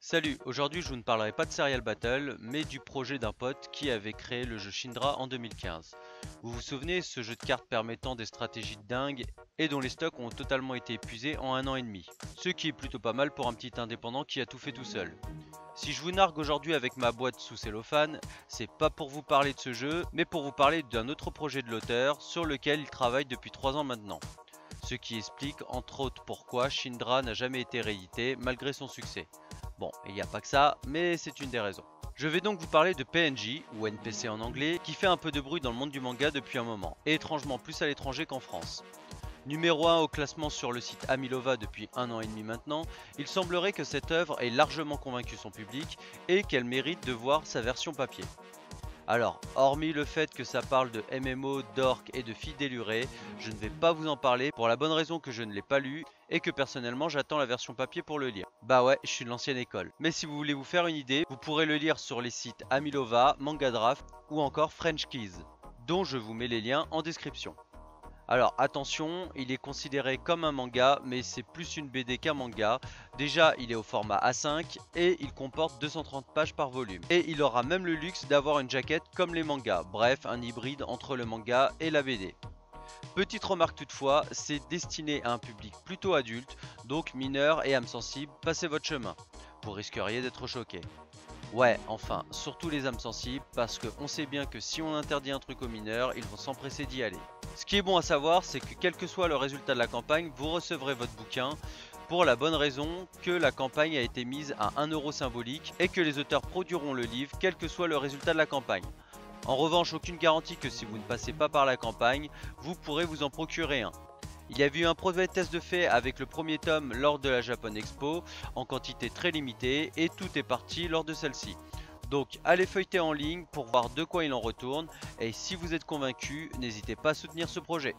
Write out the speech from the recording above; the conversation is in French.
Salut, aujourd'hui je vous ne parlerai pas de Serial Battle, mais du projet d'un pote qui avait créé le jeu Shindra en 2015. Vous vous souvenez, ce jeu de cartes permettant des stratégies de dingue et dont les stocks ont totalement été épuisés en un an et demi. Ce qui est plutôt pas mal pour un petit indépendant qui a tout fait tout seul. Si je vous nargue aujourd'hui avec ma boîte sous cellophane, c'est pas pour vous parler de ce jeu, mais pour vous parler d'un autre projet de l'auteur sur lequel il travaille depuis 3 ans maintenant. Ce qui explique entre autres pourquoi Shindra n'a jamais été réédité malgré son succès. Bon, il n'y a pas que ça, mais c'est une des raisons. Je vais donc vous parler de PNJ, ou NPC en anglais, qui fait un peu de bruit dans le monde du manga depuis un moment, et étrangement plus à l'étranger qu'en France. Numéro 1 au classement sur le site Amilova depuis un an et demi maintenant, il semblerait que cette œuvre ait largement convaincu son public et qu'elle mérite de voir sa version papier. Alors, hormis le fait que ça parle de MMO, d'orques et de filles délurées, je ne vais pas vous en parler pour la bonne raison que je ne l'ai pas lu et que personnellement j'attends la version papier pour le lire. Bah ouais, je suis de l'ancienne école. Mais si vous voulez vous faire une idée, vous pourrez le lire sur les sites Amilova, Mangadraft ou encore French Keys, dont je vous mets les liens en description. Alors attention, il est considéré comme un manga, mais c'est plus une BD qu'un manga. Déjà, il est au format A5 et il comporte 230 pages par volume. Et il aura même le luxe d'avoir une jaquette comme les mangas, bref, un hybride entre le manga et la BD. Petite remarque toutefois, c'est destiné à un public plutôt adulte, donc mineur et âme sensible, passez votre chemin. Vous risqueriez d'être choqué. Ouais, enfin, surtout les âmes sensibles, parce qu'on sait bien que si on interdit un truc aux mineurs, ils vont s'empresser d'y aller. Ce qui est bon à savoir, c'est que quel que soit le résultat de la campagne, vous recevrez votre bouquin, pour la bonne raison que la campagne a été mise à 1 € symbolique et que les auteurs produiront le livre quel que soit le résultat de la campagne. En revanche, aucune garantie que si vous ne passez pas par la campagne, vous pourrez vous en procurer un. Il y a eu un premier test de fait avec le premier tome lors de la Japan Expo, en quantité très limitée, et tout est parti lors de celle-ci. Donc allez feuilleter en ligne pour voir de quoi il en retourne, et si vous êtes convaincu, n'hésitez pas à soutenir ce projet.